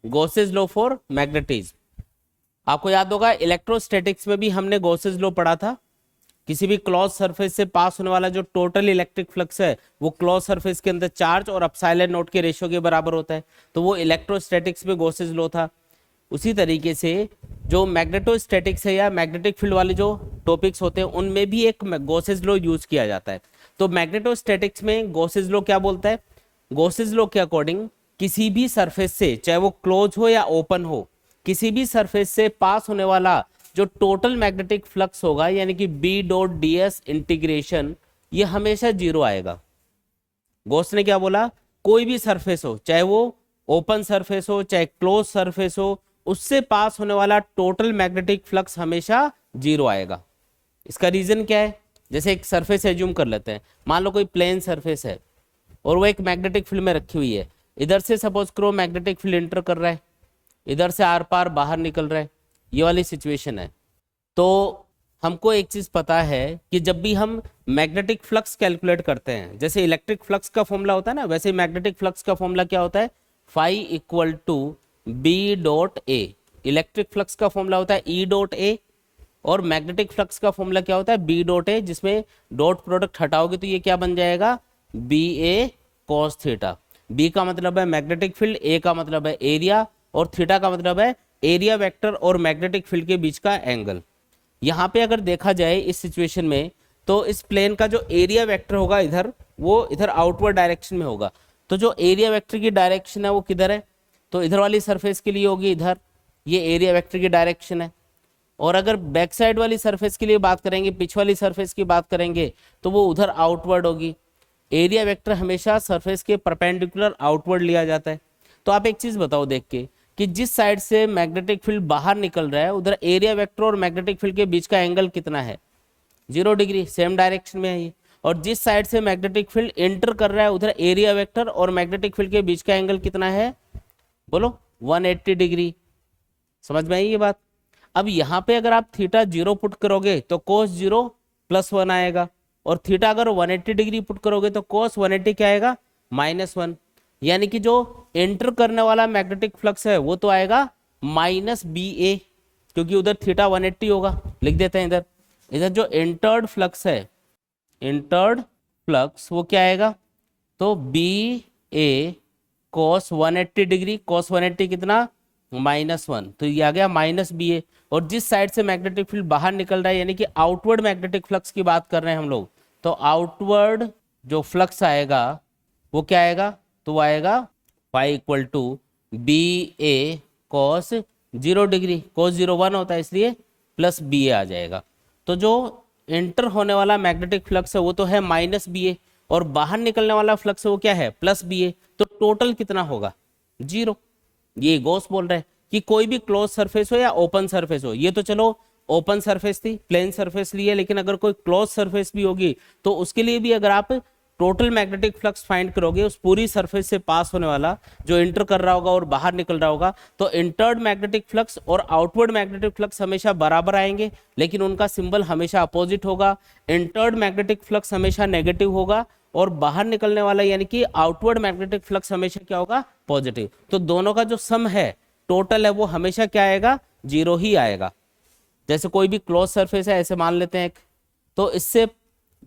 Gauss's law for magnetism. आपको याद होगा इलेक्ट्रोस्टैटिक्स में भी हमने गॉसेस लॉ पढ़ा था। किसी भी क्लोज सरफेस से पास होने वाला जो टोटल इलेक्ट्रिक फ्लक्स है वो क्लोज सरफेस के अंदर चार्ज और एप्सिलॉन नॉट के रेशियो के बराबर होता है, तो वो इलेक्ट्रोस्टैटिक्स में गॉसेस लॉ था। उसी तरीके से जो मैग्नेटोस्टैटिक्स है या मैग्नेटिक फील्ड वाले जो टॉपिक्स होते हैं उनमें भी एक गॉसेस लॉ यूज किया जाता है। तो मैग्नेटोस्टैटिक्स में गॉसेस लॉ क्या बोलता है? गॉसेस लॉ के अकॉर्डिंग किसी भी सरफेस से, चाहे वो क्लोज हो या ओपन हो, किसी भी सरफेस से पास होने वाला जो टोटल मैग्नेटिक फ्लक्स होगा यानी कि B dot D S integration, ये हमेशा जीरो आएगा। गॉस ने क्या बोला? कोई भी सरफेस हो, चाहे वो ओपन सरफेस हो चाहे क्लोज सरफेस हो, उससे पास होने वाला टोटल मैग्नेटिक फ्लक्स हमेशा जीरो आएगा। इसका रीजन क्या है? जैसे एक सरफेस एज्यूम कर लेते हैं, मान लो कोई प्लेन सरफेस है और वो एक मैग्नेटिक फील्ड में रखी हुई है। इधर से सपोज करो मैग्नेटिक फील्ड एंटर कर रहा है, इधर से आर पार बाहर निकल रहा है, ये वाली सिचुएशन है। तो हमको एक चीज पता है कि जब भी हम मैग्नेटिक फ्लक्स कैलकुलेट करते हैं, जैसे इलेक्ट्रिक फ्लक्स का फॉर्मूला होता है ना, वैसे मैग्नेटिक फ्लक्स का फॉर्मूला क्या होता है? Phi equal to B dot A. Electric flux का फॉर्मूला होता है ई डॉट ए और मैग्नेटिक फ्लक्स का फॉर्मूला क्या होता है? बी डॉट ए, जिसमें डॉट प्रोडक्ट हटाओगे तो ये क्या बन जाएगा? B A cos theta. B का मतलब है मैग्नेटिक फील्ड, ए का मतलब है एरिया और थीटा का मतलब है एरिया वेक्टर और मैग्नेटिक फील्ड के बीच का एंगल। यहाँ पे अगर देखा जाए इस सिचुएशन में, तो इस प्लेन का जो एरिया वेक्टर होगा इधर, वो इधर आउटवर्ड डायरेक्शन में होगा। तो जो एरिया वेक्टर की डायरेक्शन है वो किधर है? तो इधर वाली सरफेस के लिए होगी इधर, ये एरिया वेक्टर की डायरेक्शन है। और अगर बैक साइड वाली सरफेस के लिए बात करेंगे, पिछ वाली सरफेस की बात करेंगे, तो वो उधर आउटवर्ड होगी। एरिया वेक्टर हमेशा सरफेस के परपेंडिकुलर आउटवर्ड लिया जाता है। तो आप एक चीज बताओ देख के कि जिस साइड से मैग्नेटिक फील्ड बाहर निकल रहा है उधर एरिया वेक्टर और मैग्नेटिक फील्ड के बीच का एंगल कितना है? 0 डिग्री, सेम डायरेक्शन में है ये। और जिस साइड से मैग्नेटिक फील्ड एंटर कर रहा है उधर एरिया वेक्टर और मैग्नेटिक फील्ड के बीच का एंगल कितना है? बोलो, 180 डिग्री। समझ में आई ये बात? अब यहाँ पे अगर आप थीटा 0 पुट करोगे तो कोस 0 प्लस 1 आएगा, और थीटा अगर 180 डिग्री पुट करोगे तो कोस 180 क्या आएगा? -1। यानी कि जो एंटर करने वाला मैग्नेटिक फ्लक्स है वो तो आएगा माइनस बी ए, क्योंकि उधर थीटा 180 होगा। लिख देते हैं इधर, इधर जो एंटर्ड फ्लक्स है, एंटर्ड फ्लक्स वो क्या आएगा? तो B A cos 180 degree, cos 180 कितना? -1, तो ये आ गया माइनस बी ए। और जिस साइड से मैग्नेटिक फील्ड बाहर निकल रहा है यानी कि आउटवर्ड मैग्नेटिक फ्लक्स की बात कर रहे हैं हम लोग, तो आउटवर्ड जो फ्लक्स आएगा वो क्या आएगा? तो वो आएगा phi equal to B A cos 0 degree, cos 0 1 होता है इसलिए प्लस बी ए आ जाएगा। तो जो एंटर होने वाला मैग्नेटिक फ्लक्स है वो तो है माइनस बी ए, और बाहर निकलने वाला फ्लक्स है वो क्या है? प्लस बी ए। तो टोटल कितना होगा? 0। ये गॉस बोल रहा है कि कोई भी क्लोज सरफेस हो या ओपन सरफेस हो, ये तो चलो ओपन सरफेस थी, प्लेन सरफेस ली है, लेकिन अगर कोई क्लोज सरफेस भी होगी तो उसके लिए भी अगर आप टोटल मैग्नेटिक फ्लक्स फाइंड करोगे उस पूरी सरफेस से पास होने वाला जो इंटर कर रहा होगा और बाहर निकल रहा होगा, तो इंटर्ड मैग्नेटिक फ्लक्स और आउटवर्ड मैग्नेटिक फ्लक्स हमेशा बराबर आएंगे, लेकिन उनका सिंबल हमेशा अपोजिट होगा। इंटर्ड मैग्नेटिक फ्लक्स हमेशा नेगेटिव होगा और बाहर निकलने वाला यानी कि आउटवर्ड मैग्नेटिक फ्लक्स हमेशा क्या होगा? पॉजिटिव। तो दोनों का जो सम है, टोटल है, वो हमेशा क्या आएगा? 0 ही आएगा। जैसे कोई भी क्लोज सरफेस है ऐसे मान लेते हैं, तो इससे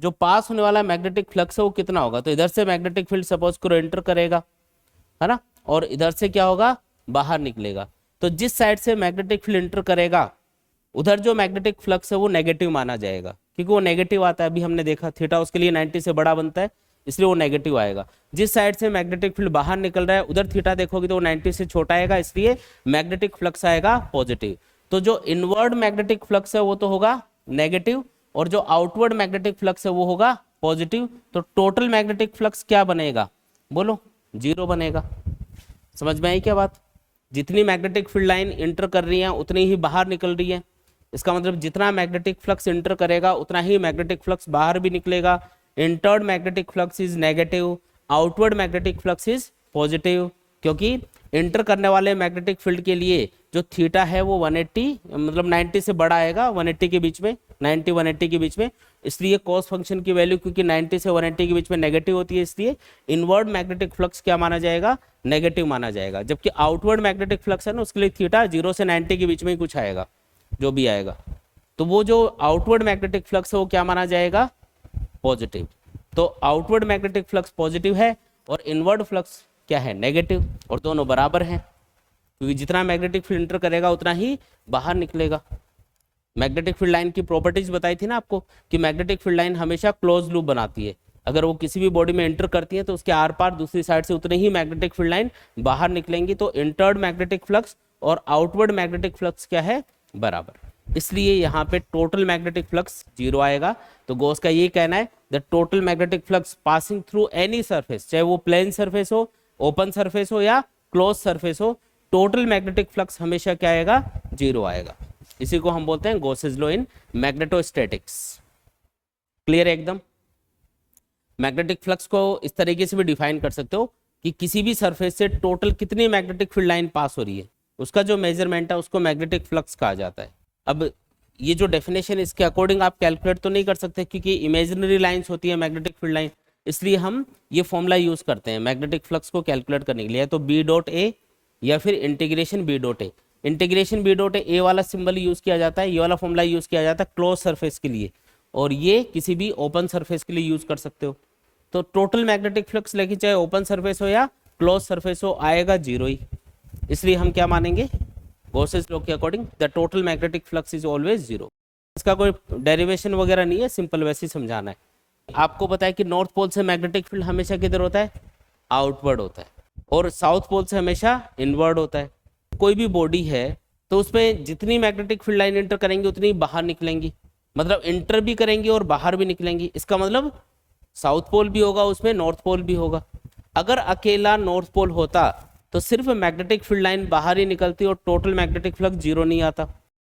जो पास होने वाला मैग्नेटिक फ्लक्स है वो कितना होगा? तो इधर से मैग्नेटिक फील्ड सपोज करो एंटर करेगा, है ना, और इधर से क्या होगा? बाहर निकलेगा। तो जिस साइड से मैग्नेटिक फील्ड एंटर करेगा उधर जो मैग्नेटिक फ्लक्स है वो नेगेटिव माना जाएगा, क्योंकि वो नेगेटिव आता है। अभी हमने देखा थीटा उसके लिए 90 से बड़ा बनता है, इसलिए वो नेगेटिव आएगा। जिस साइड से मैग्नेटिक फील्ड बाहर निकल रहा है उधर थीटा देखोगे तो वो 90 से छोटा आएगा, इसलिए मैग्नेटिक फ्लक्स आएगा पॉजिटिव। तो जो इनवर्ड मैग्नेटिक फ्लक्स है वो तो होगा नेगेटिव, और जो आउटवर्ड मैग्नेटिक फ्लक्स है वो होगा पॉजिटिव। तो टोटल मैग्नेटिक फ्लक्स क्या बनेगा? बोलो, 0 बनेगा। समझ में आई क्या बात? जितनी मैग्नेटिक फील्ड लाइन इंटर कर रही है उतनी ही बाहर निकल रही है। इसका मतलब जितना मैग्नेटिक फ्लक्स इंटर करेगा उतना ही मैग्नेटिक फ्लक्स बाहर भी निकलेगा। Entered magnetic flux is negative, outward magnetic flux is positive, क्योंकि इंटर करने वाले मैग्नेटिक फील्ड के लिए जो थीटा है वो 180 मतलब 90 से बड़ा आएगा, 180 के बीच में, 90 180 के बीच में, इसलिए कॉस फंक्शन की वैल्यू क्योंकि 90 से 180 के बीच में नेगेटिव होती है, इसलिए इनवर्ड मैग्नेटिक फ्लक्स क्या माना जाएगा, नेगेटिव माना जाएगा। जबकि आउटवर्ड मैग्नेटिक फ्लक्स है ना, उसके लिए थीटा 0 से 90 के बीच में ही कुछ आएगा, जो भी आएगा, तो वो जो आउटवर्ड मैग्नेटिक फ्लक्स है वो क्या माना जाएगा, पॉजिटिव। तो आउटवर्ड मैग्नेटिक फ्लक्स पॉजिटिव है और इनवर्ड फ्लक्स क्या है, नेगेटिव, और दोनों बराबर हैं क्योंकि जितना मैग्नेटिक फील्ड इंटर करेगा उतना ही बाहर निकलेगा। मैग्नेटिक फील्ड लाइन की प्रॉपर्टीज बताई थी ना आपको कि मैग्नेटिक फील्ड लाइन हमेशा क्लोज लूप बनाती है, अगर वो किसी भी बॉडी में एंटर करती है तो उसके आर पार दूसरी साइड से उतने ही मैग्नेटिक फील्ड लाइन बाहर निकलेंगी। तो इंटर्ड मैग्नेटिक फ्लक्स और आउटवर्ड मैग्नेटिक फ्लक्स क्या है, बराबर, इसलिए यहाँ पे टोटल मैग्नेटिक फ्लक्स 0 आएगा। तो गॉस का ये कहना है the total magnetic flux passing through any surface, चाहे वो प्लेन सरफेस हो, ओपन सरफेस हो या क्लोज सरफेस हो, टोटल मैग्नेटिक फ्लक्स हमेशा क्या आएगा, 0 आएगा। इसी को हम बोलते हैं Gauss's law in magnetostatics. Clear है एकदम। मैग्नेटिक फ्लक्स को इस तरीके से भी डिफाइन कर सकते हो कि किसी भी सरफेस से टोटल कितनी मैग्नेटिक फील्ड लाइन पास हो रही है, उसका जो मेजरमेंट है उसको मैग्नेटिक फ्लक्स कहा जाता है। अब ये जो डेफिनेशन इसके अकॉर्डिंग आप कैलकुलेट तो नहीं कर सकते क्योंकि इमेजिनरी लाइंस होती है मैग्नेटिक फील्ड लाइन, इसलिए हम ये फॉर्मूला यूज करते हैं मैग्नेटिक फ्लक्स को कैलकुलेट करने के लिए, तो बी डॉट ए या फिर integration B dot A. Integration B dot A वाला सिंबल यूज किया जाता है, ये वाला फॉर्मूला यूज किया जाता है क्लोज सरफेस के लिए, और ये किसी भी ओपन सरफेस के लिए यूज कर सकते हो। तो टोटल मैग्नेटिक फ्लक्स लेकिन चाहे ओपन सरफेस हो या क्लोज सरफेस हो आएगा 0 ही, इसलिए हम क्या मानेंगे, गॉसेस लॉ के according the total magnetic flux is always 0। इसका कोई डेरिवेशन वगैरह नहीं है, सिंपल वैसे ही समझाना है। आपको पता है कि नॉर्थ पोल से मैग्नेटिक फील्ड हमेशा किधर होता है, आउटवर्ड होता है, और साउथ पोल से हमेशा इनवर्ड होता है। कोई भी बॉडी है तो उसमें जितनी मैग्नेटिक फील्ड लाइन इंटर करेंगी उतनी बाहर निकलेंगी, मतलब इंटर भी करेंगी और बाहर भी निकलेंगी। इसका मतलब साउथ पोल भी होगा उसमें, नॉर्थ पोल भी होगा। अगर अकेला नॉर्थ पोल होता तो सिर्फ मैग्नेटिक फील्ड लाइन बाहर ही निकलती और टोटल मैग्नेटिक फ्लक्स 0 नहीं आता।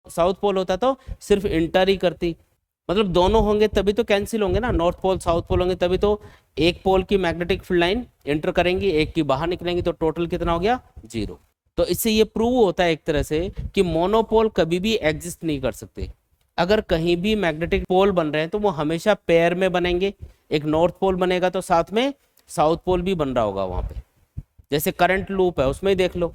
साउथ पोल होता तो सिर्फ इंटर ही करती, मतलब दोनों होंगे तभी तो कैंसिल होंगे ना, नॉर्थ पोल साउथ पोल होंगे तभी तो एक पोल की मैग्नेटिक फील्ड लाइन इंटर करेंगी, एक की बाहर निकलेंगी, तो टोटल कितना हो गया, 0। तो इससे ये प्रूव होता है एक तरह से कि मोनोपोल कभी भी एग्जिस्ट नहीं कर सकते। अगर कहीं भी मैग्नेटिक पोल बन रहे हैं तो वो हमेशा पेयर में बनेंगे, एक नॉर्थ पोल बनेगा तो साथ में साउथ पोल भी बन रहा होगा वहां पे। जैसे करंट लूप है उसमें ही देख लो,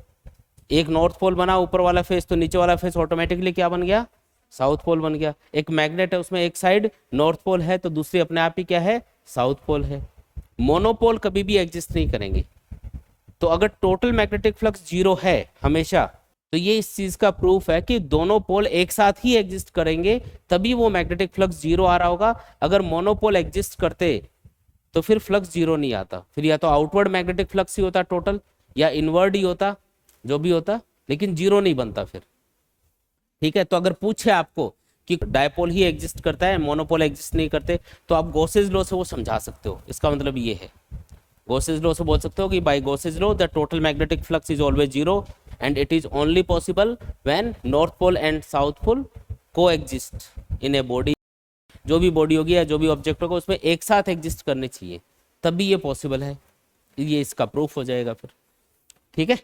एक नॉर्थ पोल बना ऊपर वाला फेस तो नीचे वाला फेस ऑटोमेटिकली क्या बन गया, साउथ पोल बन गया। एक मैग्नेट है उसमें एक साइड नॉर्थ पोल है तो दूसरी अपने आप ही क्या है, साउथ पोल है। मोनोपोल कभी भी एग्जिस्ट नहीं करेंगे। तो अगर टोटल मैग्नेटिक फ्लक्स 0 है हमेशा, तो ये इस चीज का प्रूफ है कि दोनों पोल एक साथ ही एग्जिस्ट करेंगे तभी वो मैग्नेटिक फ्लक्स 0 आ रहा होगा। अगर मोनोपोल एग्जिस्ट करते तो फिर फ्लक्स 0 नहीं आता, फिर या तो आउटवर्ड मैग्नेटिक फ्लक्स ही होता टोटल या इनवर्ड ही होता, जो भी होता, लेकिन 0 नहीं बनता फिर। ठीक है, तो अगर पूछे आपको कि डायपोल ही एग्जिस्ट करता है मोनोपोल एग्जिस्ट नहीं करते, तो आप गॉसेस लॉ से वो समझा सकते हो। इसका मतलब ये है, गॉसेस लॉ से बोल सकते हो कि by Gauss's law the total magnetic flux is always 0 and it is only possible when north pole and south pole को एग्जिस्ट इन ए बॉडी। जो भी बॉडी होगी या जो भी ऑब्जेक्ट होगा उसमें एक साथ एग्जिस्ट करने चाहिए, तभी ये पॉसिबल है। ये इसका प्रूफ हो जाएगा फिर। ठीक है।